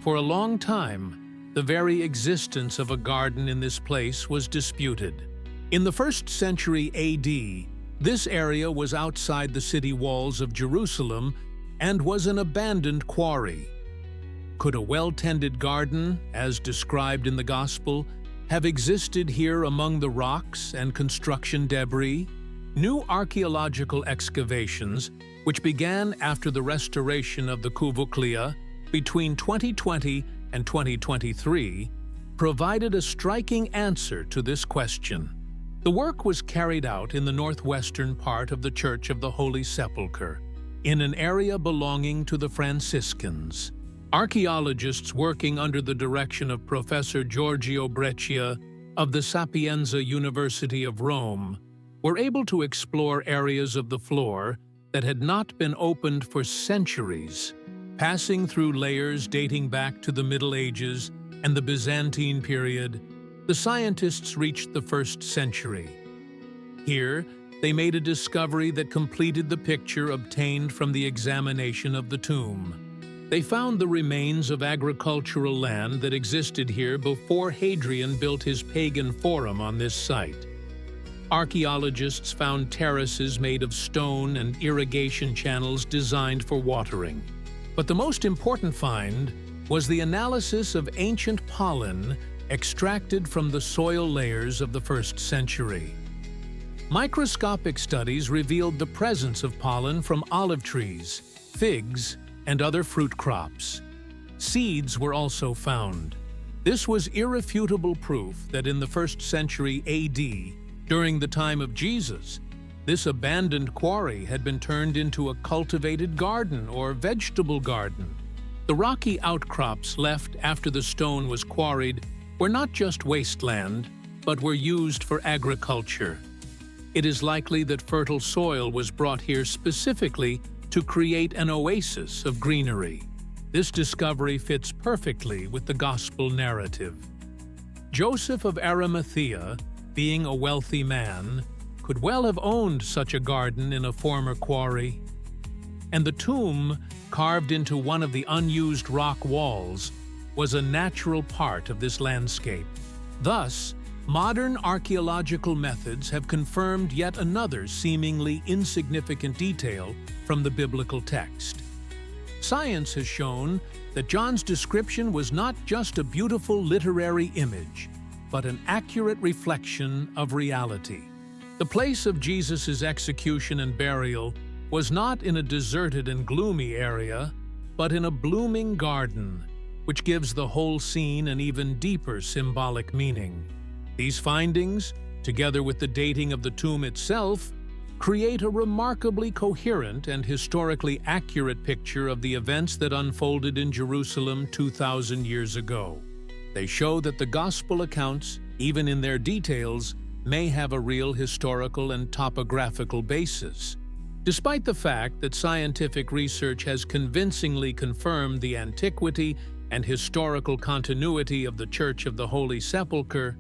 For a long time, the very existence of a garden in this place was disputed. In the 1st century AD, this area was outside the city walls of Jerusalem and was an abandoned quarry. Could a well-tended garden, as described in the Gospel, have existed here among the rocks and construction debris? New archaeological excavations, which began after the restoration of the Cuvuclia between 2020 and 2023, provided a striking answer to this question. The work was carried out in the northwestern part of the Church of the Holy Sepulchre, in an area belonging to the Franciscans. Archaeologists working under the direction of Professor Giorgio Breccia of the Sapienza University of Rome were able to explore areas of the floor that had not been opened for centuries. Passing through layers dating back to the Middle Ages and the Byzantine period, the scientists reached the 1st century. Here, they made a discovery that completed the picture obtained from the examination of the tomb. They found the remains of agricultural land that existed here before Hadrian built his pagan forum on this site. Archaeologists found terraces made of stone and irrigation channels designed for watering. But the most important find was the analysis of ancient pollen extracted from the soil layers of the 1st century. Microscopic studies revealed the presence of pollen from olive trees, figs, and other fruit crops. Seeds were also found. This was irrefutable proof that in the 1st century AD, during the time of Jesus, this abandoned quarry had been turned into a cultivated garden or vegetable garden. The rocky outcrops left after the stone was quarried were not just wasteland, but were used for agriculture. It is likely that fertile soil was brought here specifically to create an oasis of greenery. This discovery fits perfectly with the gospel narrative. Joseph of Arimathea, being a wealthy man, could well have owned such a garden in a former quarry. And the tomb, carved into one of the unused rock walls, was a natural part of this landscape. Thus, modern archaeological methods have confirmed yet another seemingly insignificant detail from the biblical text. Science has shown that John's description was not just a beautiful literary image, but an accurate reflection of reality. The place of Jesus' execution and burial was not in a deserted and gloomy area, but in a blooming garden, which gives the whole scene an even deeper symbolic meaning. These findings, together with the dating of the tomb itself, create a remarkably coherent and historically accurate picture of the events that unfolded in Jerusalem 2,000 years ago. They show that the gospel accounts, even in their details, may have a real historical and topographical basis. Despite the fact that scientific research has convincingly confirmed the antiquity and historical continuity of the Church of the Holy Sepulchre,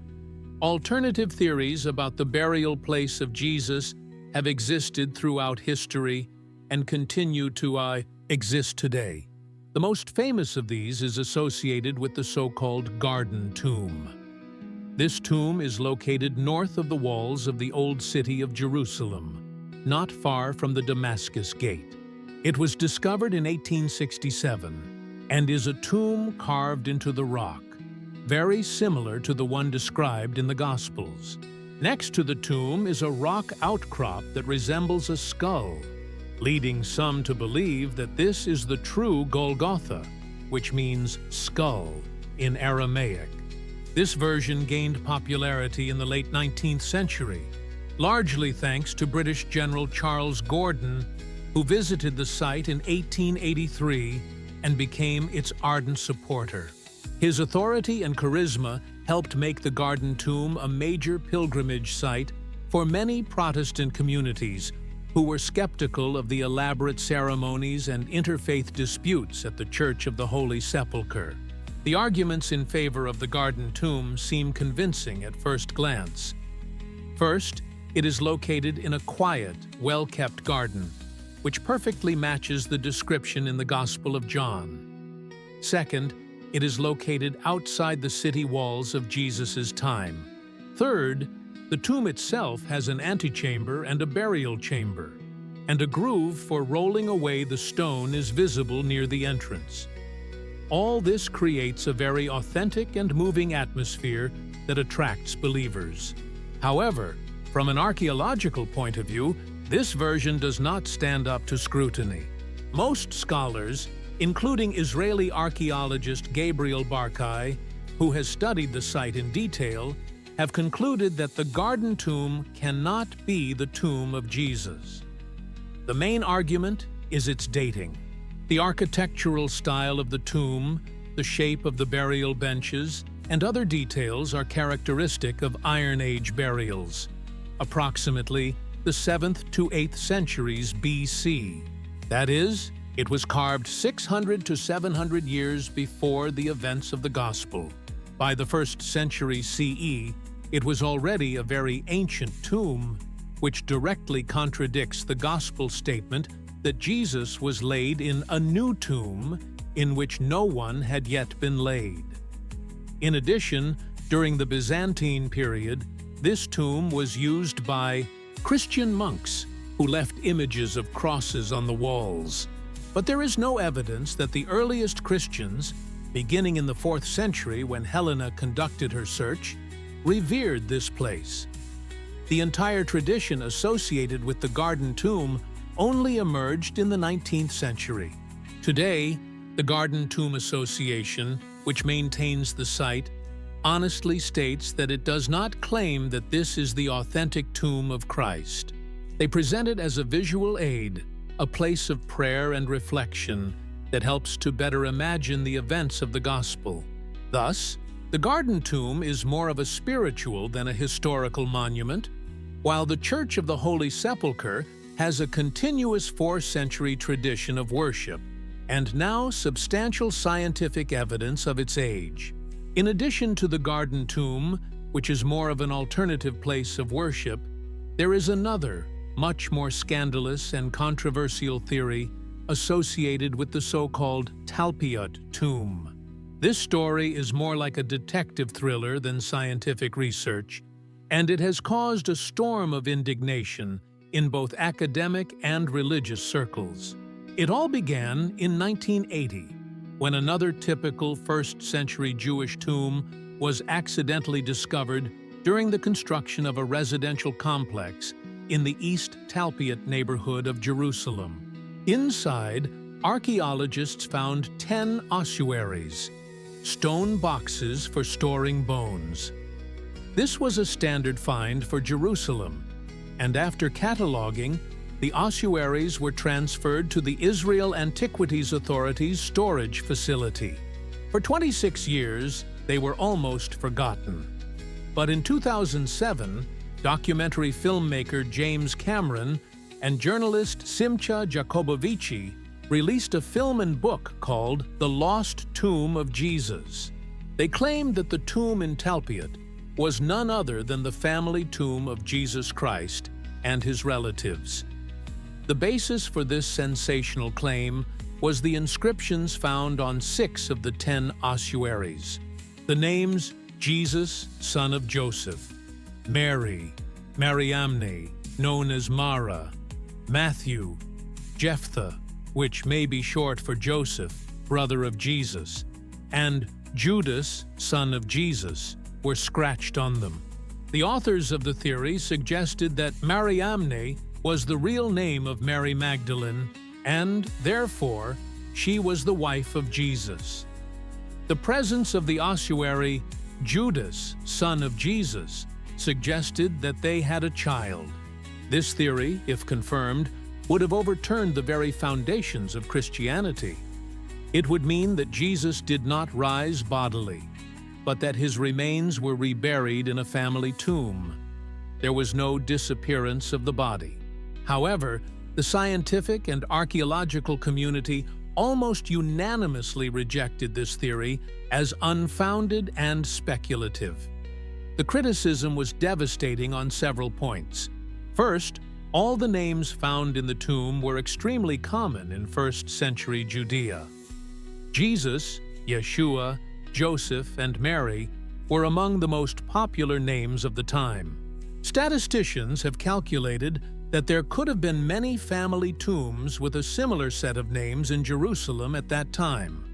alternative theories about the burial place of Jesus have existed throughout history and continue to exist today. The most famous of these is associated with the so-called Garden Tomb. This tomb is located north of the walls of the old city of Jerusalem, not far from the Damascus Gate. It was discovered in 1867 and is a tomb carved into the rock, very similar to the one described in the Gospels. Next to the tomb is a rock outcrop that resembles a skull, leading some to believe that this is the true Golgotha, which means skull in Aramaic. This version gained popularity in the late 19th century, largely thanks to British General Charles Gordon, who visited the site in 1883 and became its ardent supporter. His authority and charisma helped make the Garden Tomb a major pilgrimage site for many Protestant communities who were skeptical of the elaborate ceremonies and interfaith disputes at the Church of the Holy Sepulchre. The arguments in favor of the Garden Tomb seem convincing at first glance. First, it is located in a quiet, well-kept garden, which perfectly matches the description in the Gospel of John. Second, it is located outside the city walls of Jesus' time. Third, the tomb itself has an antechamber and a burial chamber, and a groove for rolling away the stone is visible near the entrance. All this creates a very authentic and moving atmosphere that attracts believers. However, from an archaeological point of view, this version does not stand up to scrutiny. Most scholars, including Israeli archaeologist Gabriel Barkay, who has studied the site in detail, have concluded that the Garden Tomb cannot be the tomb of Jesus. The main argument is its dating. The architectural style of the tomb, the shape of the burial benches, and other details are characteristic of Iron Age burials, approximately the 7th to 8th centuries BC. That is, It was carved 600 to 700 years before the events of the Gospel. By the 1st century CE, it was already a very ancient tomb, which directly contradicts the Gospel statement that Jesus was laid in a new tomb in which no one had yet been laid. In addition, during the Byzantine period, this tomb was used by Christian monks who left images of crosses on the walls. But there is no evidence that the earliest Christians, beginning in the 4th century when Helena conducted her search, revered this place. The entire tradition associated with the Garden Tomb only emerged in the 19th century. Today, the Garden Tomb Association, which maintains the site, honestly states that it does not claim that this is the authentic tomb of Christ. They present it as a visual aid, a place of prayer and reflection that helps to better imagine the events of the Gospel. Thus, the Garden Tomb is more of a spiritual than a historical monument, while the Church of the Holy Sepulchre has a continuous 4th-century tradition of worship and now substantial scientific evidence of its age. In addition to the Garden Tomb, which is more of an alternative place of worship, there is another, much more scandalous and controversial theory associated with the so-called Talpiot tomb. This story is more like a detective thriller than scientific research, and it has caused a storm of indignation in both academic and religious circles. It all began in 1980, when another typical 1st-century Jewish tomb was accidentally discovered during the construction of a residential complex in the East Talpiot neighborhood of Jerusalem. Inside, archaeologists found 10 ossuaries, stone boxes for storing bones. This was a standard find for Jerusalem, and after cataloging, the ossuaries were transferred to the Israel Antiquities Authority's storage facility. For 26 years, they were almost forgotten. But in 2007, documentary filmmaker James Cameron and journalist Simcha Jacobovici released a film and book called The Lost Tomb of Jesus. They claimed that the tomb in Talpiot was none other than the family tomb of Jesus Christ and his relatives. The basis for this sensational claim was the inscriptions found on 6 of the 10 ossuaries. The names Jesus, son of Joseph, Mary, Mariamne, known as Mara, Matthew, Jephthah, which may be short for Joseph, brother of Jesus, and Judas, son of Jesus, were scratched on them. The authors of the theory suggested that Mariamne was the real name of Mary Magdalene, and, therefore, she was the wife of Jesus. The presence of the ossuary Judas, son of Jesus, suggested that they had a child. This theory, if confirmed, would have overturned the very foundations of Christianity. It would mean that Jesus did not rise bodily, but that his remains were reburied in a family tomb. There was no disappearance of the body. However, the scientific and archaeological community almost unanimously rejected this theory as unfounded and speculative. The criticism was devastating on several points. First, all the names found in the tomb were extremely common in 1st-century Judea. Jesus, Yeshua, Joseph, and Mary were among the most popular names of the time. Statisticians have calculated that there could have been many family tombs with a similar set of names in Jerusalem at that time.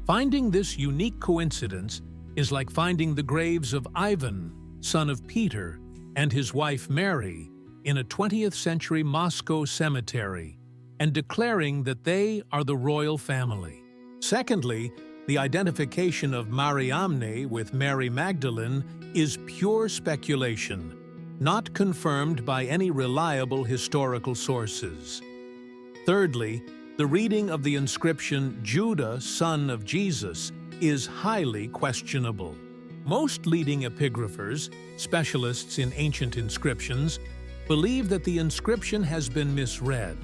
Finding this unique coincidence is like finding the graves of Ivan, son of Peter, and his wife Mary in a 20th-century Moscow cemetery and declaring that they are the royal family. Secondly, the identification of Mariamne with Mary Magdalene is pure speculation, not confirmed by any reliable historical sources. Thirdly, the reading of the inscription Judah, son of Jesus, is highly questionable. Most leading epigraphers, specialists in ancient inscriptions, believe that the inscription has been misread.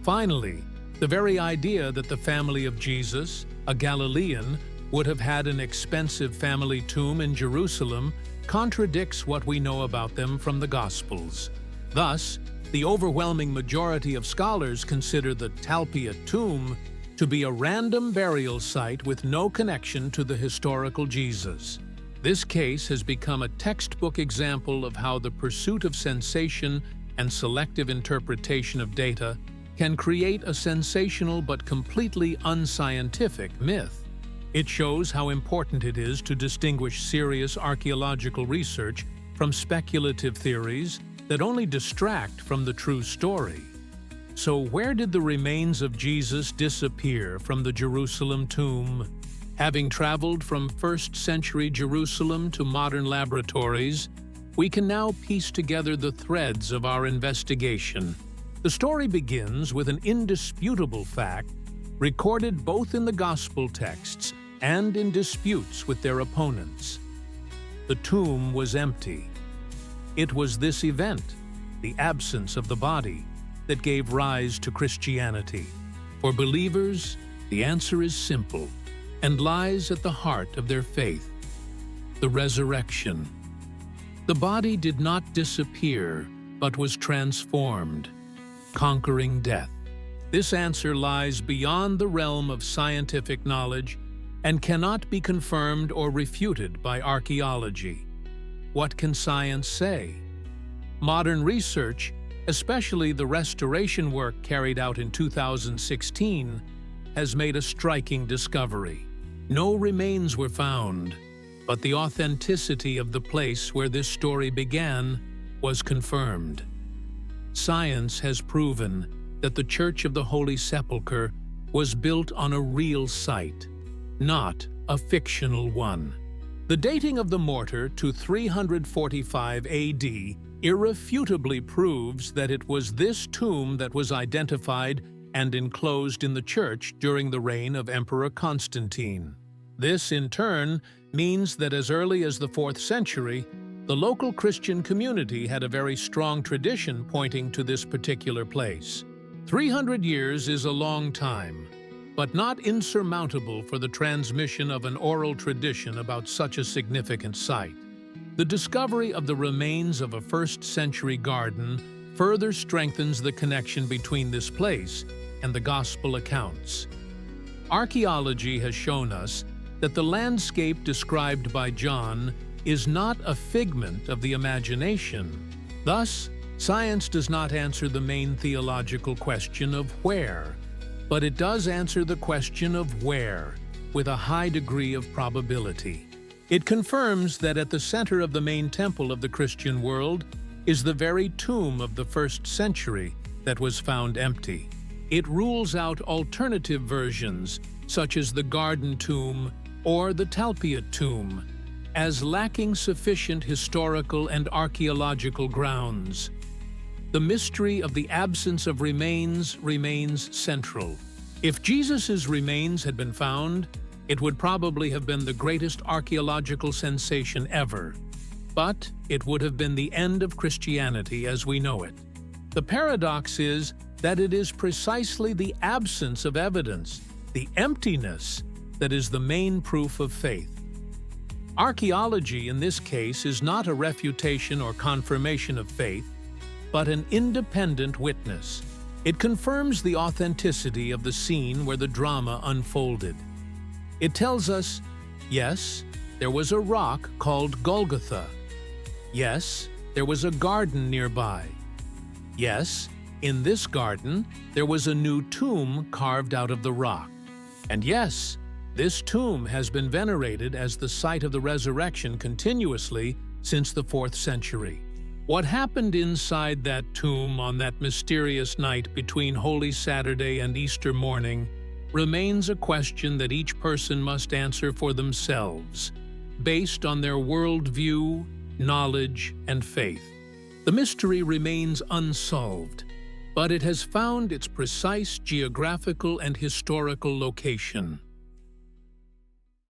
Finally, The very idea that the family of Jesus, a Galilean, would have had an expensive family tomb in Jerusalem contradicts what we know about them from the Gospels. Thus, the overwhelming majority of scholars consider the Talpiot tomb to be a random burial site with no connection to the historical Jesus. This case has become a textbook example of how the pursuit of sensation and selective interpretation of data can create a sensational but completely unscientific myth. It shows how important it is to distinguish serious archaeological research from speculative theories that only distract from the true story. So where did the remains of Jesus disappear from the Jerusalem tomb? Having traveled from 1st century Jerusalem to modern laboratories, we can now piece together the threads of our investigation. The story begins with an indisputable fact recorded both in the Gospel texts and in disputes with their opponents. The tomb was empty. It was this event, the absence of the body, that gave rise to Christianity. For believers, the answer is simple and lies at the heart of their faith: the resurrection. The body did not disappear, but was transformed, conquering death. This answer lies beyond the realm of scientific knowledge and cannot be confirmed or refuted by archaeology. What can science say? Modern research, especially the restoration work carried out in 2016, has made a striking discovery. No remains were found, but the authenticity of the place where this story began was confirmed. Science has proven that the Church of the Holy Sepulchre was built on a real site, not a fictional one. The dating of the mortar to 345 AD irrefutably proves that it was this tomb that was identified and enclosed in the church during the reign of Emperor Constantine. This, in turn, means that as early as the 4th century, the local Christian community had a very strong tradition pointing to this particular place. 300 years is a long time, but not insurmountable for the transmission of an oral tradition about such a significant site. The discovery of the remains of a 1st century garden further strengthens the connection between this place and the Gospel accounts. Archaeology has shown us that the landscape described by John is not a figment of the imagination. Thus, science does not answer the main theological question of where, but it does answer the question of where, with a high degree of probability. It confirms that at the center of the main temple of the Christian world is the very tomb of the 1st century that was found empty. It rules out alternative versions, such as the Garden Tomb or the Talpiot Tomb, as lacking sufficient historical and archaeological grounds. The mystery of the absence of remains remains central. If Jesus' remains had been found, it would probably have been the greatest archaeological sensation ever. But it would have been the end of Christianity as we know it. The paradox is that it is precisely the absence of evidence, the emptiness, that is the main proof of faith. Archaeology in this case is not a refutation or confirmation of faith, but an independent witness. It confirms the authenticity of the scene where the drama unfolded. It tells us, yes, there was a rock called Golgotha. Yes, there was a garden nearby. Yes, in this garden, there was a new tomb carved out of the rock. And yes, this tomb has been venerated as the site of the resurrection continuously since the 4th century. What happened inside that tomb on that mysterious night between Holy Saturday and Easter morning remains a question that each person must answer for themselves, based on their worldview, knowledge, and faith. The mystery remains unsolved, but it has found its precise geographical and historical location.